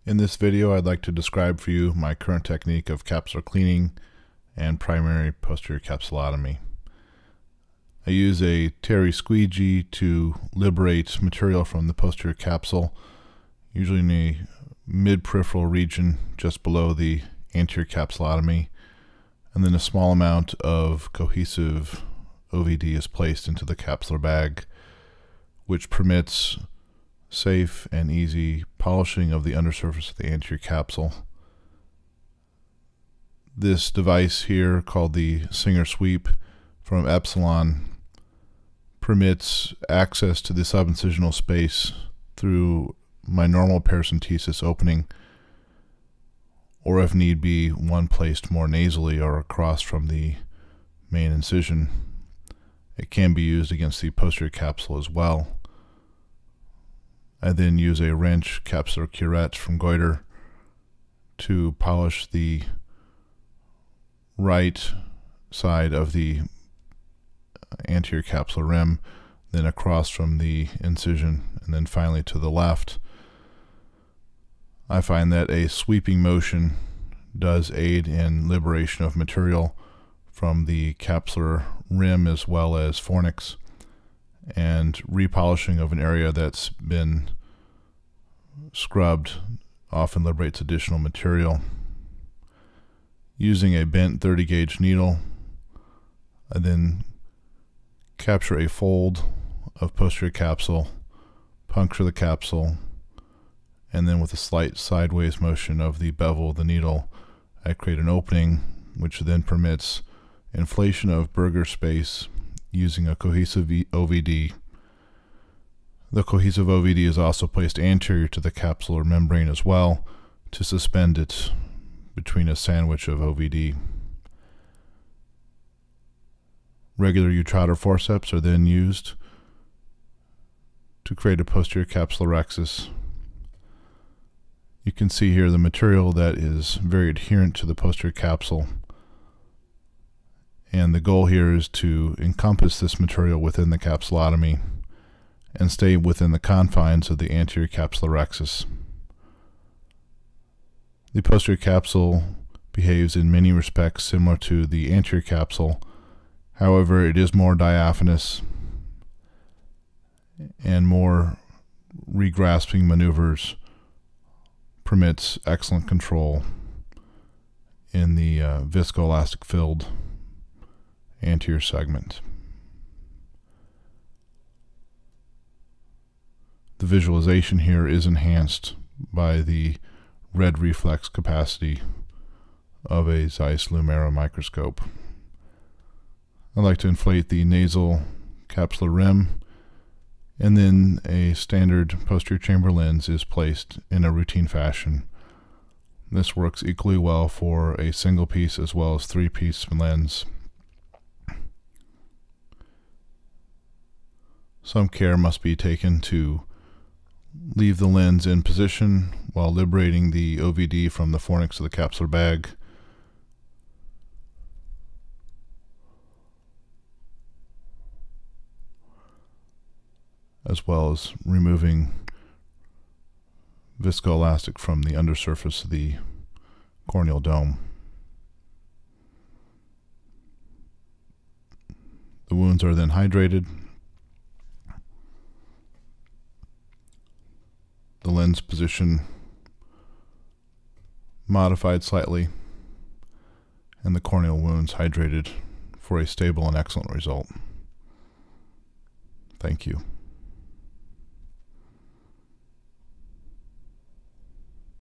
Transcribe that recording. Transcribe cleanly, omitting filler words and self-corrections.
In this video, I'd like to describe for you my current technique of capsular cleaning and primary posterior capsulotomy. I use a Terry squeegee to liberate material from the posterior capsule, usually in a mid-peripheral region just below the anterior capsulotomy, and then a small amount of cohesive OVD is placed into the capsular bag, which permits safe and easy polishing of the undersurface of the anterior capsule. This device here, called the Singer Sweep from Epsilon, permits access to the subincisional space through my normal paracentesis opening, or if need be, one placed more nasally or across from the main incision. It can be used against the posterior capsule as well. I then use a wrench capsular curette from Goiter to polish the right side of the anterior capsular rim, then across from the incision, and then finally to the left. I find that a sweeping motion does aid in liberation of material from the capsular rim as well as fornix, and repolishing of an area that's been scrubbed often liberates additional material. Using a bent 30 gauge needle, I then capture a fold of posterior capsule, puncture the capsule, and then with a slight sideways motion of the bevel of the needle, I create an opening which then permits inflation of burger space using a cohesive OVD. The cohesive OVD is also placed anterior to the capsular membrane as well to suspend it between a sandwich of OVD. Regular Utrotter forceps are then used to create a posterior capsulorhexis. You can see here the material that is very adherent to the posterior capsule, and the goal here is to encompass this material within the capsulotomy and stay within the confines of the anterior capsulorhexis. The posterior capsule behaves in many respects similar to the anterior capsule. However, it is more diaphanous, and more regrasping maneuvers permits excellent control in the viscoelastic filled anterior segment. The visualization here is enhanced by the red reflex capacity of a Zeiss Lumera microscope. I like to inflate the nasal capsular rim, and then a standard posterior chamber lens is placed in a routine fashion. This works equally well for a single piece as well as three-piece lens. Some care must be taken to leave the lens in position while liberating the OVD from the fornix of the capsular bag. As well as removing viscoelastic from the undersurface of the corneal dome. The wounds are then hydrated. The lens position modified slightly, and the corneal wounds hydrated for a stable and excellent result. Thank you.